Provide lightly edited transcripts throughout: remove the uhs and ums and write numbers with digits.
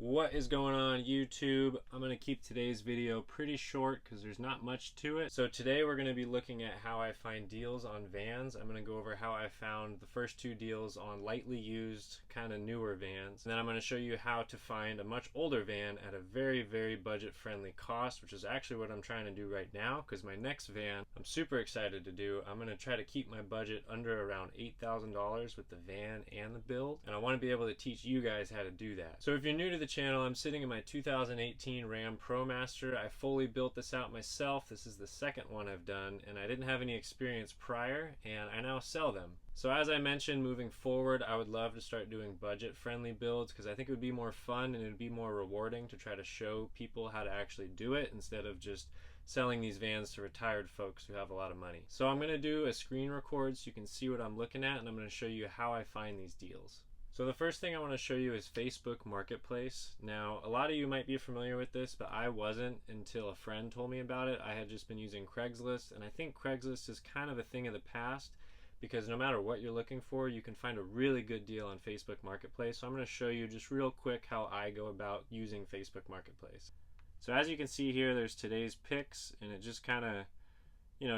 What is going on YouTube? I'm going to keep today's video pretty short because there's not much to it. So today we're going to be looking at how I find deals on vans. I'm going to go over how I found the first two deals on lightly used, kind of newer vans. And then I'm going to show you how to find a much older van at a very, very budget friendly cost, which is actually what I'm trying to do right now because my next van I'm super excited to do. I'm going to try to keep my budget under around $8,000 with the van and the build. And I want to be able to teach you guys how to do that. So if you're new to the channel, I'm sitting in my 2018 Ram ProMaster. I fully built this out myself. This is the second one I've done, and I didn't have any experience prior, and I now sell them. So as I mentioned, moving forward, I would love to start doing budget-friendly builds because I think it would be more fun and it would be more rewarding to try to show people how to actually do it instead of just selling these vans to retired folks who have a lot of money. So I'm going to do a screen record so you can see what I'm looking at, and I'm going to show you how I find these deals. So the first thing I want to show you is Facebook Marketplace. Now, a lot of you might be familiar with this, but I wasn't until a friend told me about it. I had just been using Craigslist, and I think Craigslist is kind of a thing of the past because no matter what you're looking for, you can find a really good deal on Facebook Marketplace. So I'm going to show you just real quick how I go about using Facebook Marketplace. So as you can see here, there's today's picks, and it just kind of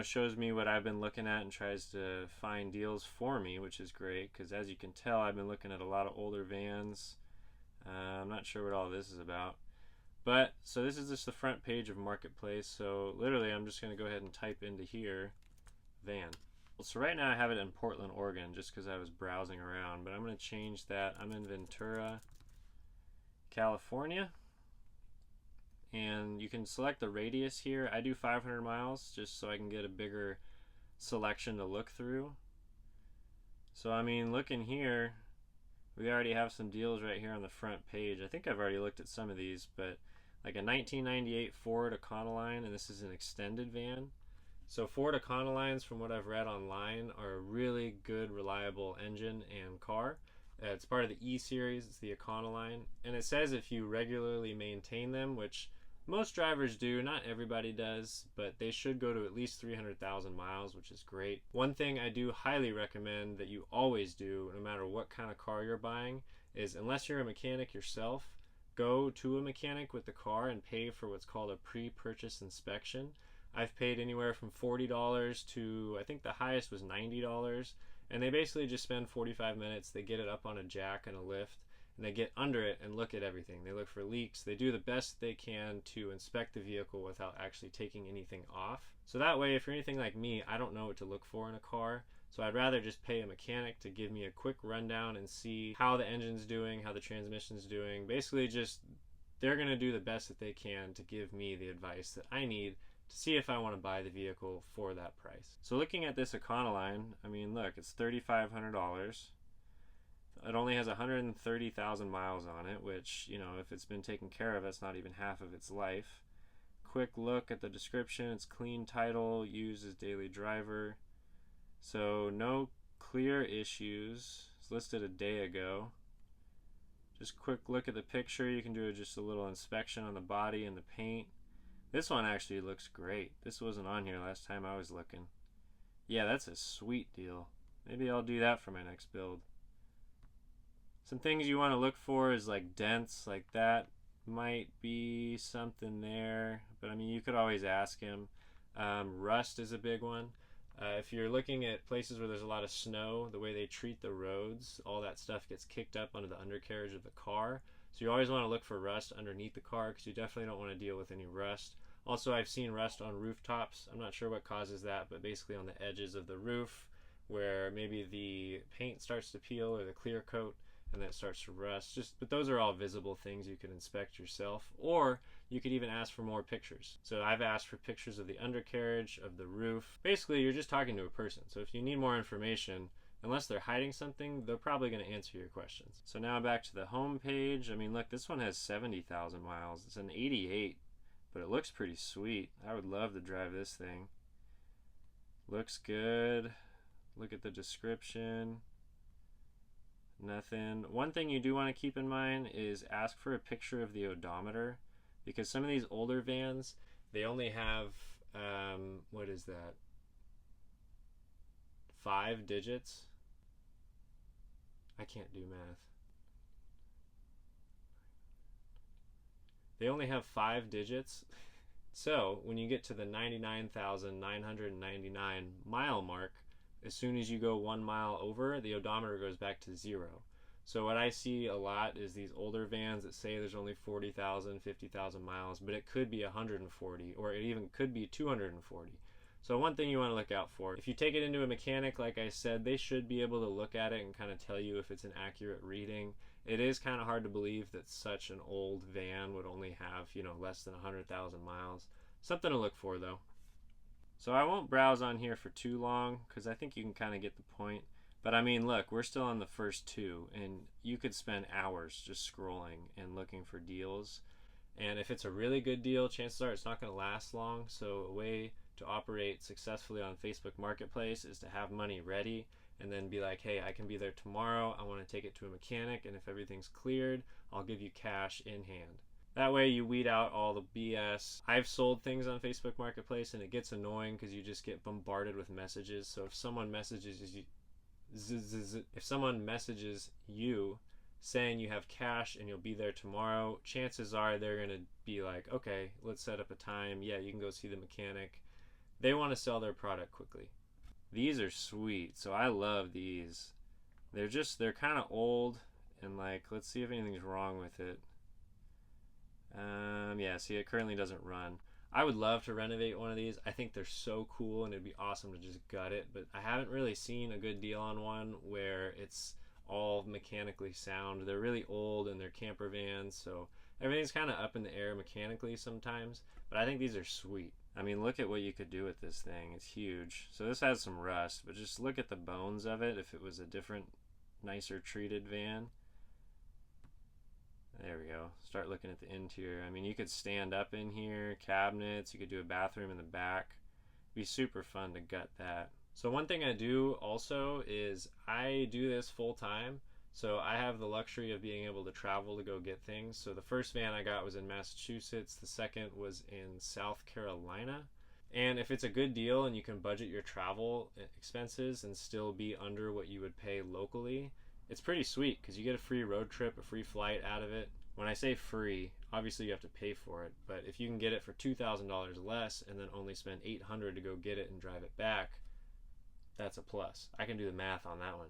shows me what I've been looking at and tries to find deals for me, which is great because as you can tell, I've been looking at a lot of older vans. I'm not sure what all this is about, but so this is just the front page of Marketplace. So literally I'm just going to go ahead and type into here van. So right now I have it in Portland, Oregon, just because I was browsing around, but I'm going to change that. I'm in Ventura, California. And you can select the radius here. I do 500 miles just so I can get a bigger selection to look through. So I mean, looking here, we already have some deals right here on the front page. I think I've already looked at some of these, but like a 1998 Ford Econoline, and this is an extended van. So Ford Econolines, from what I've read online, are a really good, reliable engine and car. It's part of the E series, it's the Econoline, and it says if you regularly maintain them, which most drivers do, not everybody does, but they should go to at least 300,000 miles, which is great. One thing I do highly recommend that you always do, no matter what kind of car you're buying, is unless you're a mechanic yourself, go to a mechanic with the car and pay for what's called a pre-purchase inspection. I've paid anywhere from $40 to, I think the highest was $90, and they basically just spend 45 minutes, they get it up on a jack and a lift, and they get under it and look at everything. They look for leaks. They do the best they can to inspect the vehicle without actually taking anything off. So that way, if you're anything like me, I don't know what to look for in a car. So I'd rather just pay a mechanic to give me a quick rundown and see how the engine's doing, how the transmission's doing. Basically just, they're going to do the best that they can to give me the advice that I need to see if I want to buy the vehicle for that price. So looking at this Econoline, I mean, look, it's $3,500. It only has 130,000 miles on it, which, if it's been taken care of, that's not even half of its life. Quick look at the description. It's clean title, used as daily driver. So no clear issues. It's listed a day ago. Just quick look at the picture. You can do just a little inspection on the body and the paint. This one actually looks great. This wasn't on here last time I was looking. Yeah, that's a sweet deal. Maybe I'll do that for my next build. Some things you want to look for is like dents, like that might be something there, but I mean, you could always ask him. Rust is a big one. If you're looking at places where there's a lot of snow, the way they treat the roads, all that stuff gets kicked up onto the undercarriage of the car. So you always want to look for rust underneath the car because you definitely don't want to deal with any rust. Also, I've seen rust on rooftops. I'm not sure what causes that, but basically on the edges of the roof where maybe the paint starts to peel or the clear coat and then it starts to rust. But those are all visible things you can inspect yourself, or you could even ask for more pictures. So I've asked for pictures of the undercarriage, of the roof. Basically, you're just talking to a person. So if you need more information, unless they're hiding something, they're probably going to answer your questions. So now back to the home page. I mean, look, this one has 70,000 miles. It's an 88, but it looks pretty sweet. I would love to drive this thing. Looks good. Look at the description. Nothing. One thing you do want to keep in mind is ask for a picture of the odometer, because some of these older vans, they only have, what is that? 5 digits. I can't do math. they only have 5 digits. So when you get to the 99,999 mile mark, as soon as you go 1 mile over, the odometer goes back to 0. So what I see a lot is these older vans that say there's only 40,000, 50,000 miles, but it could be 140, or it even could be 240. So one thing you want to look out for, if you take it into a mechanic, like I said, they should be able to look at it and kind of tell you if it's an accurate reading. It is kind of hard to believe that such an old van would only have, less than 100,000 miles. Something to look for, though. So I won't browse on here for too long because I think you can kind of get the point. But I mean, look, we're still on the first 2, and you could spend hours just scrolling and looking for deals. And if it's a really good deal, chances are it's not going to last long. So a way to operate successfully on Facebook Marketplace is to have money ready and then be like, hey, I can be there tomorrow. I want to take it to a mechanic, and if everything's cleared, I'll give you cash in hand. That way you weed out all the BS. I've sold things on Facebook Marketplace, and it gets annoying because you just get bombarded with messages. So if someone messages you saying you have cash and you'll be there tomorrow, chances are they're going to be like, okay, let's set up a time. Yeah, you can go see the mechanic. They want to sell their product quickly. These are sweet. So I love these. They're kind of old, and like, let's see if anything's wrong with it. Yeah, see, it currently doesn't run. I would love to renovate one of these. I think they're so cool, and it'd be awesome to just gut it, but I haven't really seen a good deal on one where it's all mechanically sound. They're really old, and they're camper vans, so everything's kind of up in the air mechanically sometimes, but I think these are sweet. I mean, look at what you could do with this thing. It's huge. So this has some rust, but just look at the bones of it if it was a different, nicer treated van. There we go. Start looking at the interior. I mean, you could stand up in here, cabinets, you could do a bathroom in the back. It'd be super fun to gut that. So one thing I do also is I do this full time. So I have the luxury of being able to travel to go get things. So the first van I got was in Massachusetts. The second was in South Carolina. And if it's a good deal and you can budget your travel expenses and still be under what you would pay locally, it's pretty sweet because you get a free road trip, a free flight out of it. When I say free, obviously you have to pay for it, but if you can get it for $2,000 less and then only spend $800 to go get it and drive it back, that's a plus. I can do the math on that one.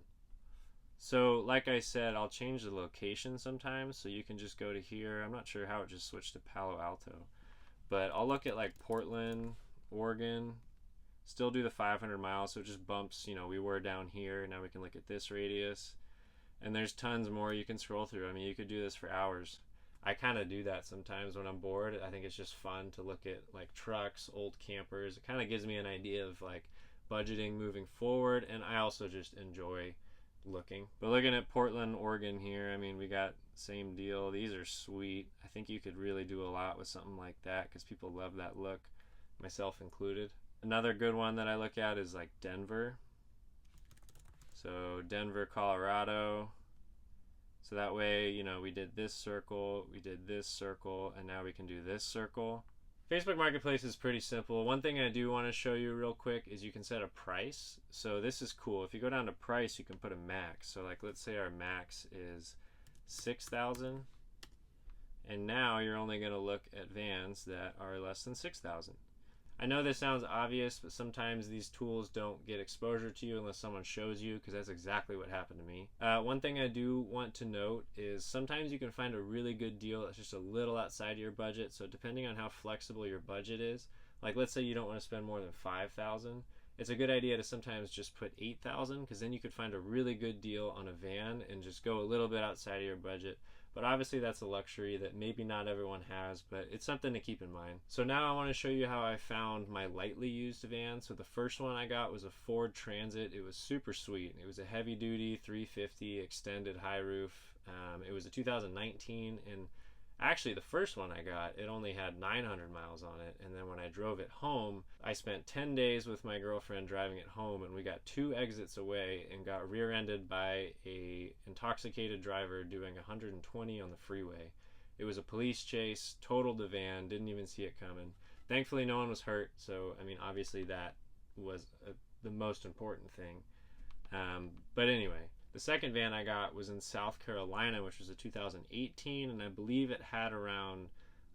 So like I said, I'll change the location sometimes, so you can just go to here. I'm not sure how it just switched to Palo Alto, but I'll look at like Portland, Oregon, still do the 500 miles, so it just bumps, we were down here, now we can look at this radius. And there's tons more you can scroll through. I mean, you could do this for hours. I kind of do that sometimes when I'm bored. I think it's just fun to look at like trucks, old campers. It kind of gives me an idea of like budgeting moving forward, and I also just enjoy looking. But looking at Portland, Oregon here, I mean, we got same deal. These are sweet. I think you could really do a lot with something like that because people love that look, myself included. Another good one that I look at is like Denver. So Denver, Colorado. So that way, we did this circle, we did this circle, and now we can do this circle. Facebook Marketplace is pretty simple. One thing I do want to show you real quick is you can set a price. So this is cool. If you go down to price, you can put a max. So like, let's say our max is 6,000. And now you're only going to look at vans that are less than 6,000. I know this sounds obvious, but sometimes these tools don't get exposure to you unless someone shows you, because that's exactly what happened to me. One thing I do want to note is sometimes you can find a really good deal that's just a little outside of your budget. So depending on how flexible your budget is, like let's say you don't want to spend more than 5,000, it's a good idea to sometimes just put 8,000, because then you could find a really good deal on a van and just go a little bit outside of your budget. But obviously that's a luxury that maybe not everyone has, but it's something to keep in mind. So now I want to show you how I found my lightly used van. So the first one I got was a Ford Transit. It was super sweet. It was a heavy duty 350 extended high roof. It was a 2019, and actually the first one I got, it only had 900 miles on it. And then when I drove it home, I spent 10 days with my girlfriend driving it home, and we got 2 exits away and got rear-ended by a intoxicated driver doing 120 on the freeway. It was a police chase, totaled the van, didn't even see it coming. Thankfully no one was hurt, so I mean obviously that was the most important thing. But anyway, the second van I got was in South Carolina, which was a 2018, and I believe it had around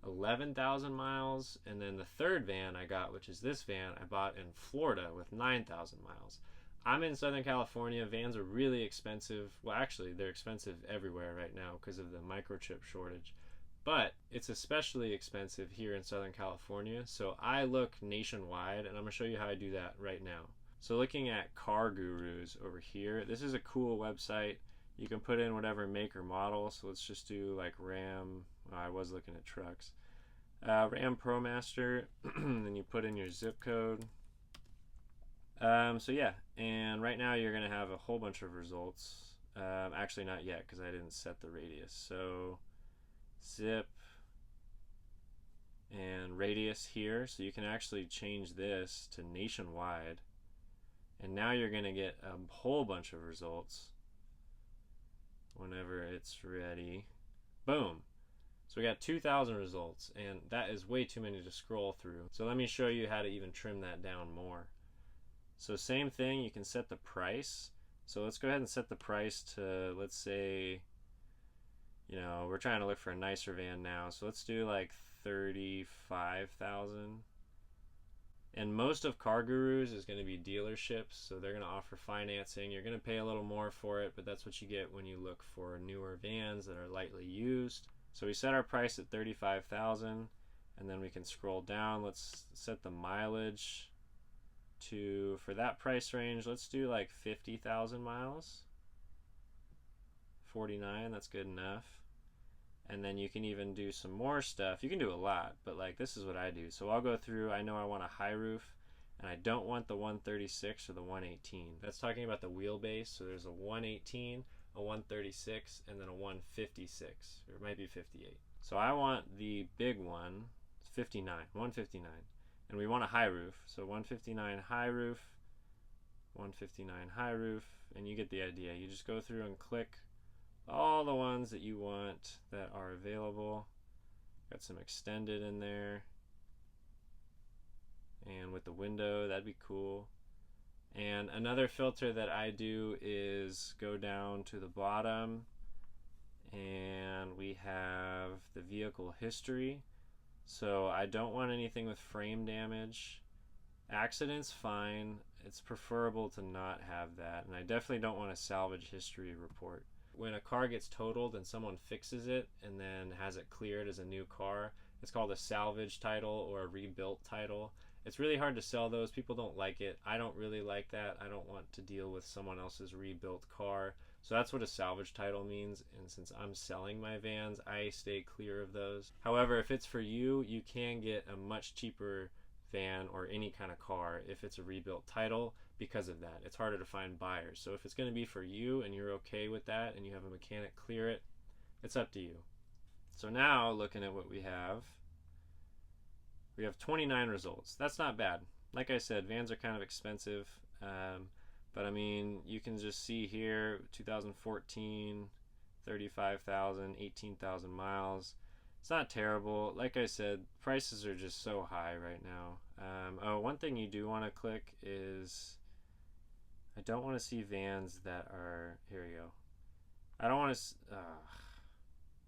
11,000 miles. And then the third van I got, which is this van, I bought in Florida with 9,000 miles. I'm in Southern California. Vans are really expensive. Well, actually, they're expensive everywhere right now because of the microchip shortage. But it's especially expensive here in Southern California. So I look nationwide, and I'm going to show you how I do that right now. So looking at Car Gurus over here, this is a cool website. You can put in whatever make or model. So let's just do like Ram. Oh, I was looking at trucks. Ram ProMaster. Then you put in your zip code. So yeah, and right now you're going to have a whole bunch of results. Actually not yet because I didn't set the radius. So zip and radius here, so you can actually change this to nationwide, and now you're going to get a whole bunch of results whenever it's ready. Boom. So we got 2,000 results, and that is way too many to scroll through. So let me show you how to even trim that down more. So same thing, you can set the price. So let's go ahead and set the price to, let's say, you know, we're trying to look for a nicer van now, so let's do like 35,000. And most of Car Gurus is going to be dealerships, so they're going to offer financing. You're going to pay a little more for it, but that's what you get when you look for newer vans that are lightly used. So we set our price at 35,000, and then we can scroll down. Let's set the mileage to, for that price range, let's do like 50,000 miles. 49, that's good enough. And then you can even do some more stuff. You can do a lot, but like this is what I do. So I'll go through, I know I want a high roof, and I don't want the 136 or the 118. That's talking about the wheelbase. So there's a 118, a 136, and then a 156, or it might be 58. So I want the big one, 59, 159. And we want a high roof. So 159 high roof, 159 high roof, and you get the idea. You just go through and click all the ones that you want that are available. Got some extended in there, and with the window, that'd be cool. And another filter that I do is go down to the bottom, and we have the vehicle history. So I don't want anything with frame damage. Accidents, fine. It's preferable to not have that, and I definitely don't want a salvage history report. When a car gets totaled and someone fixes it and then has it cleared as a new car, it's called a salvage title or a rebuilt title. It's really hard to sell those. People don't like it. I don't really like that. I don't want to deal with someone else's rebuilt car. So that's what a salvage title means, and since I'm selling my vans, I stay clear of those. However, if it's for you, you can get a much cheaper van or any kind of car if it's a rebuilt title because of that. It's harder to find buyers. So if it's going to be for you and you're okay with that and you have a mechanic clear it, it's up to you. So now looking at what we have 29 results. That's not bad. Like I said, vans are kind of expensive, but I mean, you can just see here 2014, 35,000, 18,000 miles. It's not terrible. Like I said, prices are just so high right now. Oh, one thing you do want to click is, I don't want to see vans that are, here we go. I don't want to,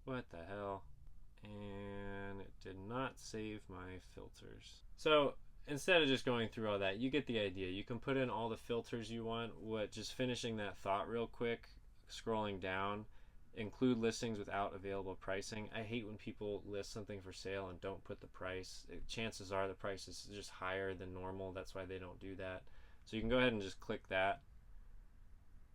what the hell? And it did not save my filters. So instead of just going through all that, you get the idea. You can put in all the filters you want. Just finishing that thought real quick, scrolling down, include listings without available pricing. I hate when people list something for sale and don't put the price. Chances are the price is just higher than normal. That's why they don't do that. So you can go ahead and just click that,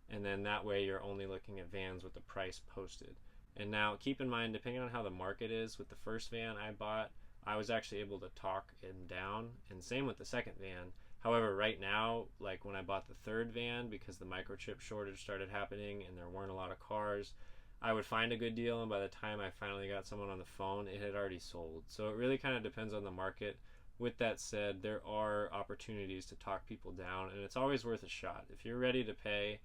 and then that way you're only looking at vans with the price posted. And now keep in mind, depending on how the market is, with the first van I bought, I was actually able to talk him down, and same with the second van. However, right now, like when I bought the third van, because the microchip shortage started happening and there weren't a lot of cars, I would find a good deal, and by the time I finally got someone on the phone, it had already sold. So it really kind of depends on the market. With that said, there are opportunities to talk people down, and it's always worth a shot. If you're ready to pay,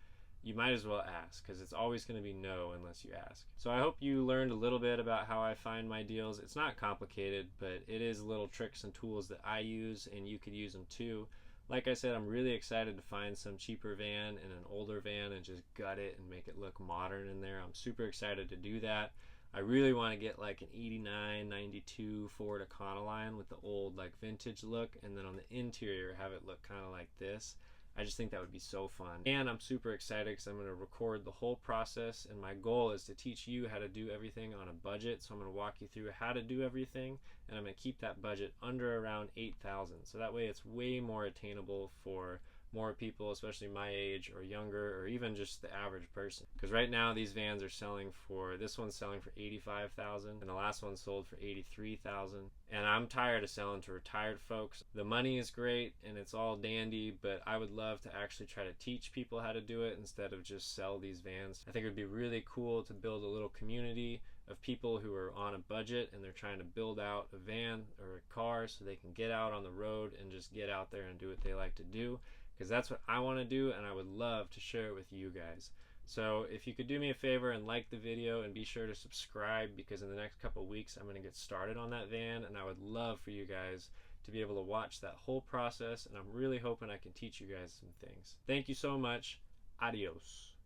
you might as well ask, because it's always going to be no unless you ask. So I hope you learned a little bit about how I find my deals. It's not complicated, but it is little tricks and tools that I use, and you could use them too. Like I said, I'm really excited to find some cheaper van and an older van and just gut it and make it look modern in there. I'm super excited to do that. I really want to get like an 89, 92 Ford Econoline with the old like vintage look, and then on the interior have it look kind of like this. I just think that would be so fun. And I'm super excited because I'm going to record the whole process, and my goal is to teach you how to do everything on a budget. So I'm going to walk you through how to do everything, and I'm going to keep that budget under around 8,000. So that way it's way more attainable for more people, especially my age or younger, or even just the average person. Because right now these vans are selling for, this one's selling for 85,000 and the last one sold for 83,000. And I'm tired of selling to retired folks. The money is great and it's all dandy, but I would love to actually try to teach people how to do it instead of just sell these vans. I think it would be really cool to build a little community of people who are on a budget and they're trying to build out a van or a car so they can get out on the road and just get out there and do what they like to do. Because that's what I want to do, and I would love to share it with you guys. So if you could do me a favor and like the video, and be sure to subscribe, because in the next couple weeks I'm going to get started on that van, and I would love for you guys to be able to watch that whole process, and I'm really hoping I can teach you guys some things. Thank you so much. Adios.